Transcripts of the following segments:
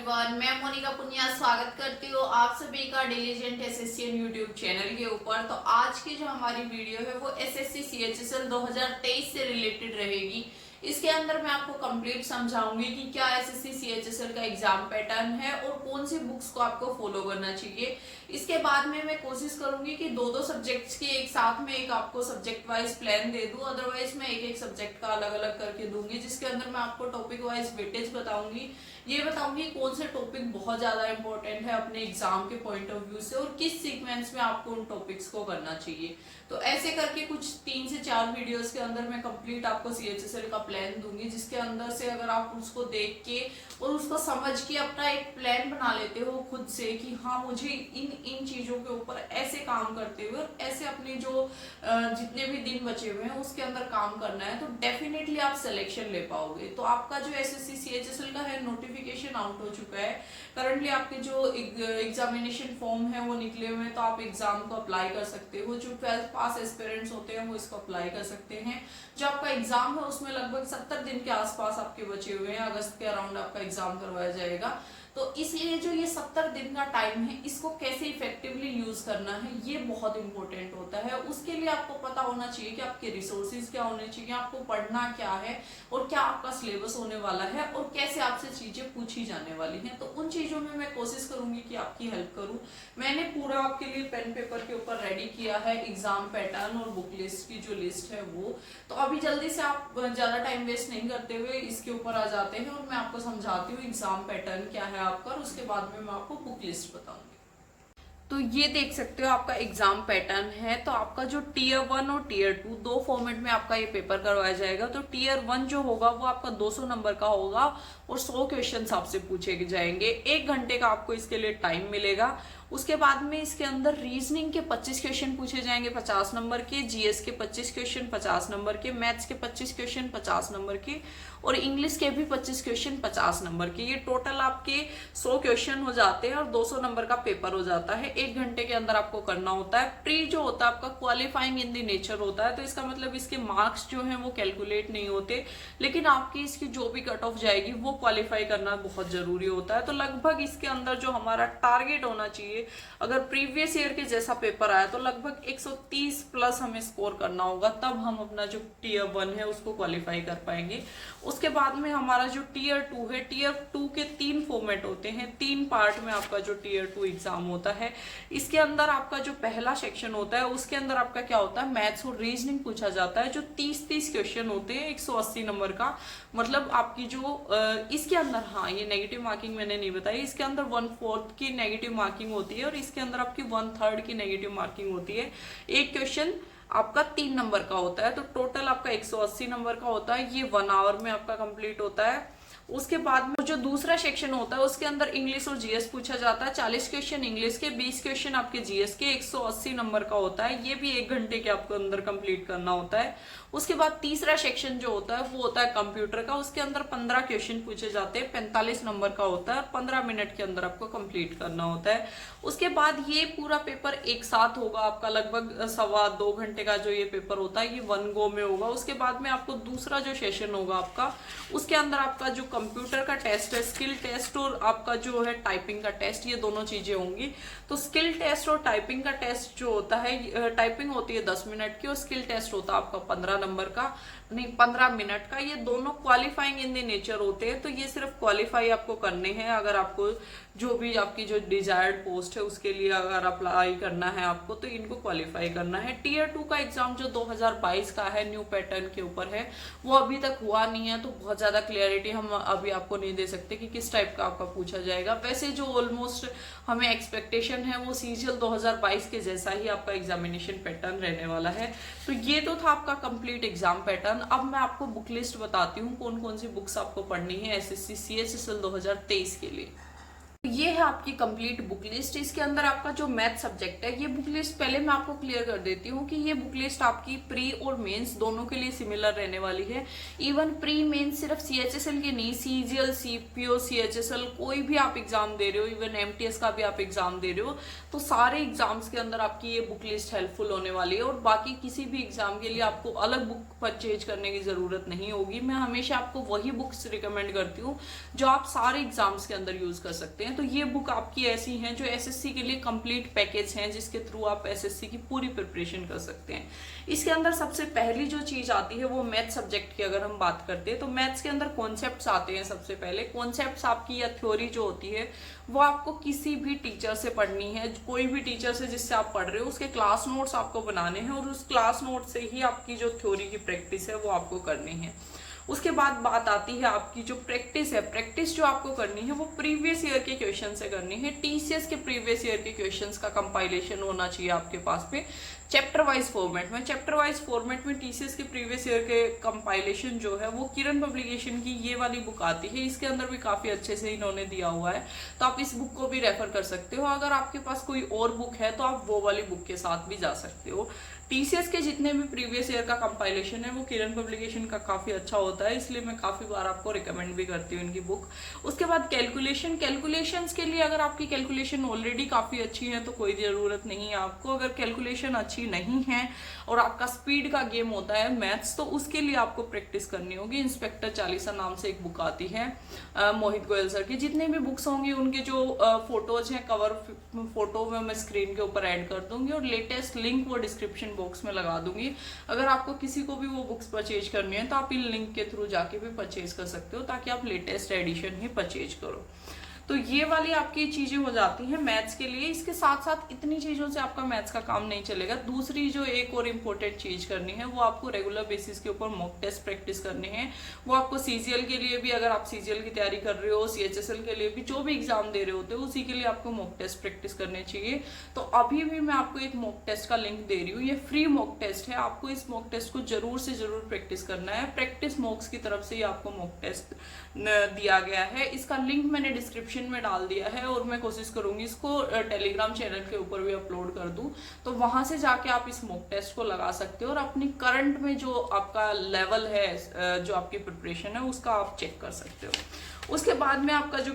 Everyone, मैं मोनिका पुनिया स्वागत करती हूँ आप सभी का डिलीजेंट एसएससी यूट्यूब चैनल के ऊपर। तो आज की जो हमारी वीडियो है वो एसएससी सीएचएसएल 2023 से रिलेटेड रहेगी। इसके अंदर मैं आपको कंप्लीट समझाऊंगी कि क्या एसएससी सीएचएसएल का एग्जाम पैटर्न है और कौन सी बुक्स को आपको फॉलो करना चाहिए। इसके बाद में मैं कोशिश करूंगी कि दो दो सब्जेक्ट्स की एक साथ में एक आपको सब्जेक्ट वाइज प्लान दे दूं, अदरवाइज मैं एक एक सब्जेक्ट का अलग अलग करके दूंगी, जिसके अंदर मैं आपको टॉपिक वाइज वेटेज बताऊंगी। ये बताऊंगी कौन से टॉपिक बहुत ज्यादा इंपॉर्टेंट है अपने एग्जाम के पॉइंट ऑफ व्यू से और किस सीक्वेंस में आपको उन टॉपिक्स को करना चाहिए। तो ऐसे करके कुछ 3 से 4 वीडियोस के अंदर मैं कंप्लीट आपको सीएचएसएल का प्लान दूंगी, जिसके अंदर से अगर आप उसको देख के और उसको समझ के अपना एक प्लान बना लेते हो खुद से कि हाँ मुझे इन इन चीजों के ऊपर ऐसे काम करते हुए और ऐसे अपने जो जितने भी दिन बचे हुए हैं उसके अंदर काम करना है, तो डेफिनेटली आप सिलेक्शन ले पाओगे। तो आपका जो एसएससी सीएचएसएल का है नोटिफिकेशन आउट हो चुका है। करंटली आपके जो एग्जामिनेशन फॉर्म है वो निकले हुए हैं, तो आप एग्जाम को अप्लाई कर सकते हो। जो 12th पास एस्पिरेंट्स होते हैं वो इसको अप्लाई कर सकते हैं। जो आपका एग्जाम है उसमें लगभग 70 दिन के आसपास आपके बचे हुए हैं, अगस्त के अराउंड आपका एग्जाम करवाया जाएगा। तो इसलिए जो ये 70 दिन का टाइम है इसको कैसे इफेक्टिवली यूज करना है ये बहुत इंपॉर्टेंट होता है। उसके लिए आपको पता होना चाहिए कि आपके रिसोर्सेज क्या होने चाहिए, आपको पढ़ना क्या है और क्या आपका सिलेबस होने वाला है और कैसे आपसे चीजें पूछी जाने वाली हैं। तो उन चीजों में मैं कोशिश करूंगी कि आपकी हेल्प करूं। मैंने पूरा आपके लिए पेन पेपर के ऊपर रेडी किया है एग्जाम पैटर्न और बुक लिस्ट की जो लिस्ट है वो। तो अभी जल्दी से आप ज्यादा टाइम वेस्ट नहीं करते हुए इसके ऊपर आ जाते हैं और मैं आपको समझाती हूँ एग्जाम पैटर्न क्या है आपका, और उसके बाद में मैं आपको बुक लिस्ट बताऊंगी। तो ये देख सकते हो आपका एग्जाम पैटर्न है। तो आपका जो टीयर 1 और टीयर 2 दो फॉर्मेट में आपका ये पेपर करवाया जाएगा। तो टीयर 1 जो होगा वो आपका 200 नंबर का होगा और 100 क्वेश्चन आपसे पूछे जाएंगे। 1 घंटे का आपको इसके लिए टाइम मिलेगा। उसके बाद में इसके अंदर रीजनिंग के 25 क्वेश्चन पूछे जाएंगे 50 नंबर के, जीएस के 25 क्वेश्चन 50 नंबर के, मैथ्स के 25 क्वेश्चन 50 नंबर के और इंग्लिश के भी 25 क्वेश्चन 50 नंबर के। ये टोटल आपके 100 क्वेश्चन हो जाते हैं और 200 नंबर का पेपर हो जाता है। 1 घंटे के अंदर आपको करना होता है। प्री जो होता है आपका क्वालिफाइंग इन द नेचर होता है, तो इसका मतलब इसके मार्क्स जो हैं वो कैलकुलेट नहीं होते, लेकिन आपकी इसकी जो भी कट ऑफ जाएगी वो क्वालिफाई करना बहुत जरूरी होता है। तो लगभग इसके अंदर जो हमारा टारगेट होना चाहिए, अगर प्रीवियस ईयर के जैसा पेपर आया तो लगभग 130 प्लस हमें स्कोर करना होगा, तब हम अपना जो टीयर 1 है उसको क्वालिफाई कर पाएंगे। उसके बाद में हमारा जो टीयर 2 है, टीयर 2 के 3 फॉर्मेट होते हैं, 3 पार्ट में आपका जो टीयर 2 एग्जाम होता है। इसके अंदर आपका जो पहला सेक्शन होता है उसके अंदर आपका क्या होता है, मैथ्स और रीजनिंग पूछा जाता है, जो 30 क्वेश्चन होते हैं 180 नंबर का। मतलब आपकी जो इसके अंदर, हाँ ये नेगेटिव मार्किंग मैंने नहीं बताई, इसके अंदर 1/4 की नेगेटिव मार्किंग होती है और इसके अंदर आपकी 1/3 की नेगेटिव मार्किंग होती है। एक क्वेश्चन आपका 3 नंबर का होता है, तो टोटल आपका 180 नंबर का होता है। ये 1 आवर में आपका कंप्लीट होता है। उसके बाद में जो दूसरा सेक्शन होता है उसके अंदर इंग्लिश और जीएस पूछा जाता है। 40 क्वेश्चन इंग्लिश के, 20 क्वेश्चन आपके जीएस के, 180 नंबर का होता है। ये भी 1 घंटे के आपको अंदर कंप्लीट करना होता है। उसके बाद तीसरा सेक्शन जो होता है वो होता है कंप्यूटर का। उसके अंदर 15 क्वेश्चन पूछे जाते हैं, 45 नंबर का होता है, 15 मिनट के अंदर आपको कंप्लीट करना होता है। उसके बाद ये पूरा पेपर एक साथ होगा आपका, लगभग 1.25-2 घंटे का जो ये पेपर होता है ये 1 गो में होगा। उसके बाद में आपको दूसरा जो सेशन होगा आपका, उसके अंदर आपका जो कंप्यूटर का टेस्ट है, स्किल टेस्ट, और आपका जो है टाइपिंग का टेस्ट, ये दोनों चीजें होंगी। तो स्किल टेस्ट और टाइपिंग का टेस्ट जो होता है, टाइपिंग होती है 10 मिनट की और स्किल टेस्ट होता है आपका 15 मिनट का। ये दोनों क्वालिफाइंग इन द नेचर होते हैं, तो ये सिर्फ क्वालिफाई आपको करने हैं। अगर आपको जो भी आपकी जो डिजायर्ड पोस्ट है उसके लिए अगर अप्लाई करना है आपको, तो इनको क्वालिफाई करना है। टीयर 2 का एग्जाम जो 2022 का है, न्यू पैटर्न के ऊपर है, वो अभी तक हुआ नहीं है, तो बहुत ज्यादा क्लियरिटी हम अभी आपको नहीं दे सकते कि किस टाइप का आपका पूछा जाएगा। वैसे जो ऑलमोस्ट हमें एक्सपेक्टेशन है वो सीजीएल 2022 के जैसा ही आपका एग्जामिनेशन पैटर्न रहने वाला है। तो ये तो था आपका कंप्लीट एग्जाम पैटर्न। अब मैं आपको बुक लिस्ट बताती हूँ कौन कौन सी बुक्स आपको पढ़नी है एसएससी सीएचएसएल 2023 के लिए। ये है आपकी कंप्लीट बुक लिस्ट। इसके अंदर आपका जो मैथ सब्जेक्ट है, ये बुक लिस्ट पहले मैं आपको क्लियर कर देती हूँ कि ये बुक लिस्ट आपकी प्री और मेंस दोनों के लिए सिमिलर रहने वाली है। इवन प्री मेंस सिर्फ सीएचएसएल के नहीं, सीजीएल, सीपीओ, सीएचएसएल कोई भी आप एग्जाम दे रहे हो, इवन एमटीएस का भी आप एग्जाम दे रहे हो, तो सारे एग्जाम्स के अंदर आपकी ये बुक लिस्ट हेल्पफुल होने वाली है। और बाकी किसी भी एग्जाम के लिए आपको अलग बुक परचेज करने की जरूरत नहीं होगी। मैं हमेशा आपको वही बुक्स रिकमेंड करती हूँ जो आप सारे एग्जाम्स के अंदर यूज कर सकते हैं। तो ये बुक आपकी ऐसी हैं जो एसएससी के लिए कंप्लीट पैकेज हैं, जिसके थ्रू आप एसएससी की पूरी प्रिपरेशन कर सकते हैं। इसके अंदर सबसे पहली जो चीज आती है वो मैथ सब्जेक्ट की अगर हम बात करते हैं, तो मैथ्स के अंदर कॉन्सेप्ट्स आते हैं। सबसे पहले कॉन्सेप्ट्स आपकी या थ्योरी जो होती है वो आपको किसी भी टीचर से पढ़नी है। कोई भी टीचर से जिससे आप पढ़ रहे हो उसके क्लास नोट्स आपको बनाने हैं, और उस क्लास नोट से ही आपकी जो थ्योरी की प्रैक्टिस है वो आपको करनी है। उसके बाद बात आती है आपकी जो प्रैक्टिस है। प्रैक्टिस जो आपको करनी है वो प्रीवियस ईयर के क्वेश्चन से करनी है। टीसीएस के प्रीवियस ईयर के क्वेश्चंस का कंपाइलेशन होना चाहिए आपके पास में चैप्टर वाइज फॉर्मेट में। चैप्टर वाइज फॉर्मेट में टीसीएस के प्रीवियस ईयर के कंपाइलेशन जो है वो किरण पब्लिकेशन की ये वाली बुक आती है। इसके अंदर भी काफी अच्छे से इन्होंने दिया हुआ है, तो आप इस बुक को भी रेफर कर सकते हो। अगर आपके पास कोई और बुक है तो आप वो वाली बुक के साथ भी जा सकते हो। टीसीएस के जितने भी प्रीवियस ईयर का कंपाइलेशन है वो किरण पब्लिकेशन का काफी अच्छा होता है, इसलिए मैं काफी बार आपको रिकमेंड भी करती हूँ इनकी बुक। उसके बाद कैलकुलेशंस के लिए अगर आपकी कैलकुलेशन ऑलरेडी काफी अच्छी है तो कोई जरूरत नहीं है आपको। अगर कैलकुलेशन अच्छी नहीं है और आपका स्पीड का गेम होता है मैथ्स, तो उसके लिए आपको प्रैक्टिस करनी होगी। इंस्पेक्टर चालीसा नाम से एक बुक आती है मोहित गोयल सर की। जितने भी बुक्स होंगी उनके जो फोटोज हैं, कवर फोटो में मैं स्क्रीन के ऊपर ऐड कर दूंगी, और लेटेस्ट लिंक वो डिस्क्रिप्शन बॉक्स में लगा दूंगी। अगर आपको किसी को भी वो बुक्स परचेज करनी है तो आप इन लिंक के थ्रू जाके भी परचेज कर सकते हो, ताकि आप लेटेस्ट एडिशन ही परचेज करो। तो ये वाली आपकी चीजें हो जाती हैं मैथ्स के लिए। इसके साथ साथ इतनी चीजों से आपका मैथ्स का काम नहीं चलेगा। दूसरी जो एक और इम्पोर्टेंट चीज करनी है वो आपको रेगुलर बेसिस के ऊपर मॉक टेस्ट प्रैक्टिस करने हैं। वो आपको सीजीएल के लिए भी, अगर आप सीजीएल की तैयारी कर रहे हो, सीएचएसएल के लिए भी, जो भी एग्जाम दे रहे होते हो उसी के लिए आपको मॉक टेस्ट प्रैक्टिस करने चाहिए। तो अभी भी मैं आपको एक मॉक टेस्ट का लिंक दे रही हूँ, ये फ्री मॉक टेस्ट है। आपको इस मॉक टेस्ट को जरूर से जरूर प्रैक्टिस करना है। प्रैक्टिस मॉक्स की तरफ से ही आपको मॉक टेस्ट दिया गया है। इसका लिंक मैंने डिस्क्रिप्शन में डाल दिया है, और मैं कोशिश करूंगी इसको टेलीग्राम चैनल के ऊपर भी अपलोड कर दूं, तो वहां से जाके आप इस मॉक टेस्ट को लगा सकते हो और अपनी करंट में जो आपका लेवल है, जो आपकी प्रिपरेशन है, उसका आप चेक कर सकते हो। उसके बाद में आपका जो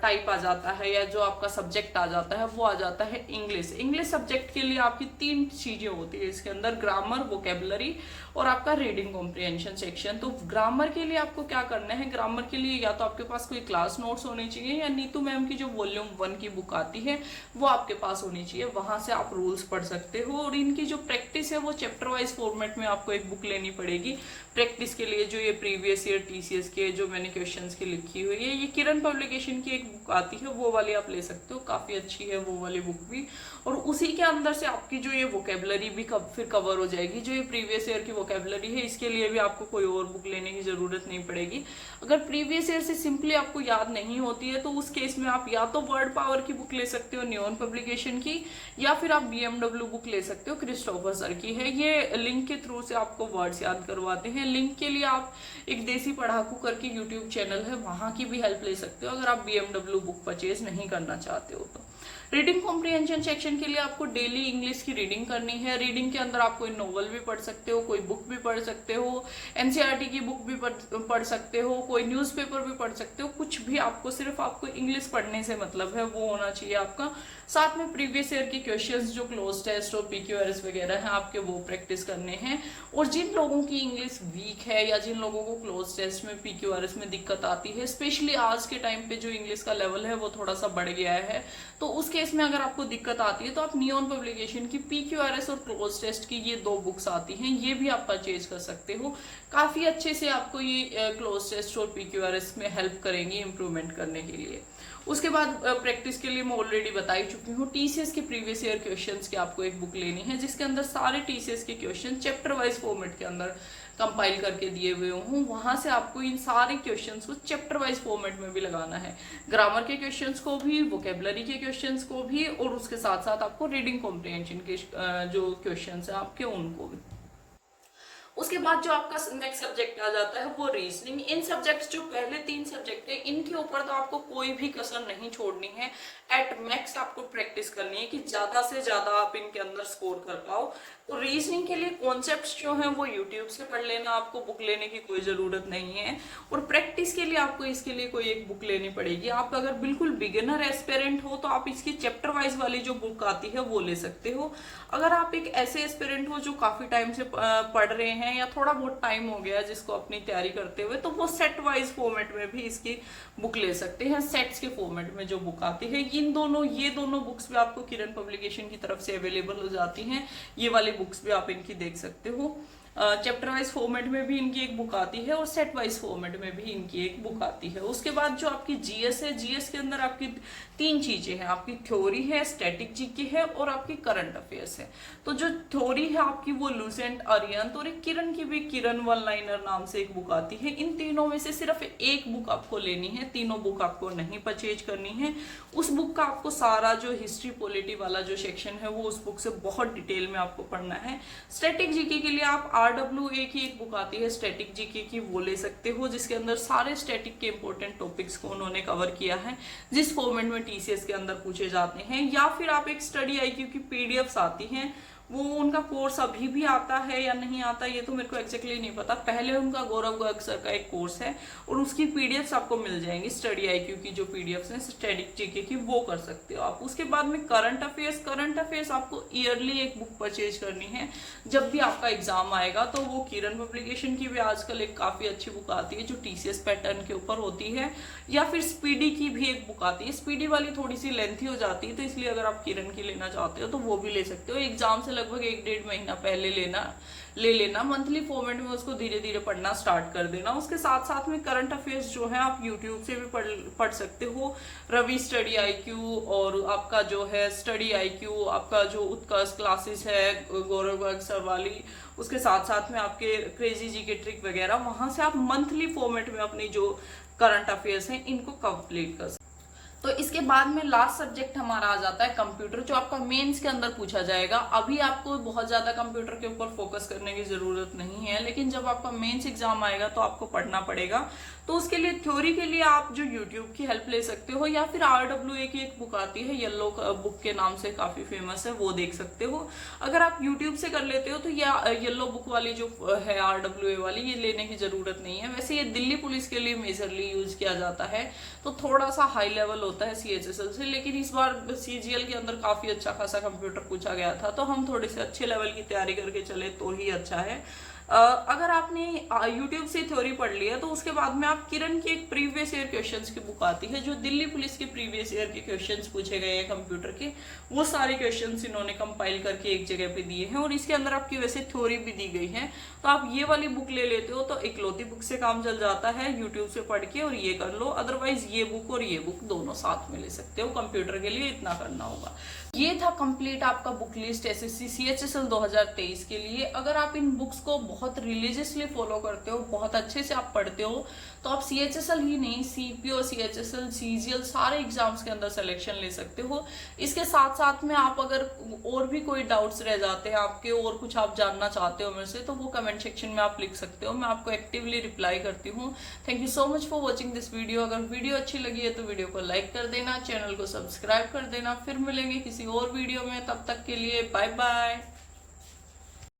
टाइप आ जाता है या जो आपका सब्जेक्ट आ जाता है वो आ जाता है इंग्लिश। इंग्लिश सब्जेक्ट के लिए आपकी 3 चीजें होती है इसके अंदर: ग्रामर, वोकेबलरी और आपका रीडिंग कॉम्प्रिहेंशन सेक्शन। तो ग्रामर के लिए आपको क्या करना है, ग्रामर के लिए या तो आपके पास कोई क्लास नोट्स होने चाहिए, या नीतू मैम की जो वॉल्यूम 1 की बुक आती है वो आपके पास होनी चाहिए। वहां से आप रूल्स पढ़ सकते हो, और इनकी जो प्रैक्टिस है वो चैप्टर वाइज फॉर्मेट में आपको एक बुक लेनी पड़ेगी प्रैक्टिस के लिए। जो ये प्रीवियस ईयर टीसीएस के जो मैंने क्वेश्चंस की लिखी हुई है, ये किरण पब्लिकेशन की एक बुक आती है, वो वाली आप ले सकते हो, काफी अच्छी है वो वाली बुक भी। और उसी के अंदर से आपकी जो ये वोकेबलरी भी फिर कवर हो जाएगी। जो ये प्रीवियस ईयर की वोकेबलरी है, इसके लिए भी आपको कोई और बुक लेने की जरूरत नहीं पड़ेगी। अगर प्रीवियस ईयर से सिंपली आपको याद नहीं होती है तो उस केस में आप या तो वर्ड पावर की बुक ले सकते हो नियॉन पब्लिकेशन की, या फिर आप बीएमडब्ल्यू बुक ले सकते हो, क्रिस्टोफर सर की है। ये लिंक के थ्रू से आपको वर्ड्स याद करवाते हैं। लिंक के लिए आप एक देसी पढ़ाकू करके यूट्यूब चैनल है, वहां की भी हेल्प ले सकते हो अगर आप बीएमडब्ल्यू बुक परचेज नहीं करना चाहते हो तो। रीडिंग कॉम्प्रिहेंशन सेक्शन के लिए आपको डेली इंग्लिश की रीडिंग करनी है। रीडिंग के अंदर आप कोई नोवेल भी पढ़ सकते हो, कोई बुक भी पढ़ सकते हो, एनसीईआरटी की बुक भी पढ़ सकते हो, कोई न्यूज़पेपर भी पढ़ सकते हो, कुछ भी। आपको इंग्लिश पढ़ने से मतलब है वो होना चाहिए आपका। साथ में प्रीवियस ईयर के क्वेश्चंस जो क्लोज टेस्ट और पीक्यूआरएस वगैरह हैं आपके, वो प्रैक्टिस करने हैं। और जिन लोगों की इंग्लिश वीक है या जिन लोगों को क्लोज टेस्ट में, पीक्यूआरएस में दिक्कत आती है, स्पेशली आज के टाइम पे जो इंग्लिश का लेवल है वो थोड़ा सा बढ़ गया है, तो उस केस में अगर आपको दिक्कत आती है तो आप नियॉन पब्लिकेशन की पीक्यूआरएस और क्लोज टेस्ट की ये 2 बुक्स आती हैं, ये भी आप परचेज कर सकते हो। काफी अच्छे से आपको ये क्लोज टेस्ट और पीक्यूआरएस में हेल्प करेंगी इंप्रूवमेंट करने के लिए। उसके बाद प्रैक्टिस के लिए मैं ऑलरेडी बता ही चुकी हूँ, टीसीएस के प्रीवियस ईयर क्वेश्चंस की आपको एक बुक लेनी है, जिसके अंदर सारे टीसीएस के क्वेश्चन चैप्टर वाइज फॉर्मेट के अंदर कंपाइल करके दिए हुए हूँ। वहां से आपको इन सारे क्वेश्चंस को चैप्टर वाइज फॉर्मेट में भी लगाना है, ग्रामर के क्वेश्चंस को भी, वोकेबलरी के क्वेश्चंस को भी, और उसके साथ साथ आपको रीडिंग कॉम्प्रिहेंशन के जो क्वेश्चंस हैं आपके, उनको भी। उसके बाद जो आपका नेक्स्ट सब्जेक्ट आ जाता है वो रीजनिंग। इन सब्जेक्ट्स जो पहले 3 सब्जेक्ट है, इनके ऊपर तो आपको कोई भी कसर नहीं छोड़नी है। एट मैक्स आपको प्रैक्टिस करनी है कि ज्यादा से ज्यादा आप इनके अंदर स्कोर कर पाओ। तो रीजनिंग के लिए कॉन्सेप्ट्स जो हैं वो यूट्यूब से पढ़ लेना, आपको बुक लेने की कोई जरूरत नहीं है। और प्रैक्टिस के लिए आपको इसके लिए कोई एक बुक लेनी पड़ेगी। आप अगर बिल्कुल बिगिनर एस्पिरेंट हो तो आप इसकी चैप्टर वाइज वाली जो बुक आती है वो ले सकते हो। अगर आप एक ऐसे एस्पिरेंट हो जो काफी टाइम से पढ़ रहे हैं या थोड़ा बहुत टाइम हो गया जिसको अपनी तैयारी करते हुए, तो वो सेट वाइज फॉर्मेट में भी इसकी बुक ले सकते हैं। सेट्स के फॉर्मेट में जो बुक आती है, ये दोनों बुक्स भी आपको किरण पब्लिकेशन की तरफ से अवेलेबल हो जाती हैं। ये वाली बुक्स भी आप इनकी देख सकते हो। चैप्टर वाइज फॉर्मेट में भी इनकी एक बुक आती है और सेट वाइज फॉर्मेट में भी इनकी एक बुक आती है। उसके बाद जो आपकी जीएस है, जीएस के अंदर आपकी 3 चीजें हैं, आपकी थ्योरी है, स्टैटिक जीके है और आपकी करंट अफेयर्स है। तो जो थ्योरी है आपकी वो लूसेंट, अरिहंत और एक किरण की भी किरण वन लाइनर नाम से एक बुक आती है। इन तीनों में से सिर्फ एक बुक आपको लेनी है, तीनों बुक आपको नहीं परचेज करनी है। उस बुक का आपको सारा जो हिस्ट्री पॉलिटी वाला जो सेक्शन है वो उस बुक से बहुत डिटेल में आपको पढ़ना है। स्टैटिक जीके के लिए आप RWA की एक बुक आती है स्टैटिक जीके की, वो ले सकते हो, जिसके अंदर सारे स्टैटिक के इंपॉर्टेंट टॉपिक्स को उन्होंने कवर किया है जिस फॉर्मेट में टीसीएस के अंदर पूछे जाते हैं। या फिर आप एक स्टडी आईक्यू की पीडीएफ्स आती हैं, वो उनका कोर्स अभी भी आता है या नहीं आता ये तो मेरे को एक्जैक्टली नहीं पता। पहले उनका गौरव गर्ग सर का एक कोर्स है और उसकी पीडीएफ्स आपको मिल जाएंगी। स्टडी आईक्यू की जो पीडीएफ्स हैं स्टैटिक जीके की, वो कर सकते हो आप। उसके बाद में करंट अफेयर्स आपको ईयरली एक बुक परचेज करनी है। जब भी आपका एग्जाम आएगा तो वो किरण पब्लिकेशन की भी आजकल एक काफी अच्छी बुक आती है जो टीसीएस पैटर्न के ऊपर होती है, या फिर स्पीडी की भी एक बुक आती है। स्पीडी वाली थोड़ी सी लेंथी हो जाती है, तो इसलिए अगर आप किरण की लेना चाहते हो तो वो भी ले सकते हो। एग्जाम से लगभग 1-1.5 महीना पहले ले लेना। मंथली फॉर्मेट में उसको धीरे धीरे पढ़ना स्टार्ट कर देना। उसके साथ साथ में करंट अफेयर्स जो है आप यूट्यूब से भी पढ़ सकते हो। रवि स्टडी आईक्यू और आपका जो है स्टडी आईक्यू, आपका जो उत्कर्ष क्लासेस है गौरव गर्ग सर वाली, उसके साथ साथ में आपके क्रेजी जी के ट्रिक वगैरह, वहां से आप मंथली फॉर्मेट में अपनी जो करंट अफेयर्स हैं इनको कंप्लीट कर सकते। तो इसके बाद में लास्ट सब्जेक्ट हमारा आ जाता है कंप्यूटर, जो आपका मेंस के अंदर पूछा जाएगा। अभी आपको बहुत ज्यादा कंप्यूटर के ऊपर फोकस करने की जरूरत नहीं है, लेकिन जब आपका मेंस एग्जाम आएगा तो आपको पढ़ना पड़ेगा। तो उसके लिए थ्योरी के लिए आप जो यूट्यूब की हेल्प ले सकते हो, या फिर RWA की एक बुक आती है येलो बुक के नाम से काफी फेमस है, वो देख सकते हो। अगर आप यूट्यूब से कर लेते हो तो ये येलो बुक वाली जो है RWA वाली, ये लेने की जरूरत नहीं है। वैसे ये दिल्ली पुलिस के लिए मेजरली यूज किया जाता है, तो थोड़ा सा हाई लेवल होता है CHSL से, लेकिन इस बार CGL के अंदर काफी अच्छा खासा कंप्यूटर पूछा गया था, तो हम थोड़े से अच्छे लेवल की तैयारी करके चले तो ही अच्छा है। अगर आपने YouTube से थ्योरी पढ़ लिया तो उसके बाद में आप किरण की एक प्रीवियस ईयर क्वेश्चंस की बुक आती है जो दिल्ली पुलिस के प्रीवियस ईयर के क्वेश्चंस पूछे गए हैं कंप्यूटर के, वो सारे क्वेश्चंस इन्होंने कंपाइल करके एक जगह पे दिए हैं और इसके अंदर आपकी वैसे थ्योरी भी दी गई है। तो आप ये वाली बुक ले लेते हो तो इकलौती बुक से काम चल जाता है, यूट्यूब से पढ़ के और ये कर लो। अदरवाइज ये बुक और ये बुक दोनों साथ में ले सकते हो, कंप्यूटर के लिए इतना करना होगा। ये था कंप्लीट आपका बुक लिस्ट SSC CHSL 2023 के लिए। अगर आप इन बुक्स को बहुत रिलीजियसली फॉलो करते हो, बहुत अच्छे से आप पढ़ते हो, तो आप CHSL ही नहीं CPO, CHSL, CGL सारे एग्जाम्स के अंदर सिलेक्शन ले सकते हो। इसके साथ साथ में आप अगर और भी कोई डाउट्स रह जाते हैं आपके और कुछ आप जानना चाहते हो मेरे से, तो वो कमेंट सेक्शन में आप लिख सकते हो, मैं आपको एक्टिवली रिप्लाई करती हूँ। Thank you so much for watching this video. अगर वीडियो अच्छी लगी है तो वीडियो को लाइक कर देना, चैनल को सब्सक्राइब कर देना। फिर मिलेंगे किसी और वीडियो में, तब तक के लिए बाय बाय।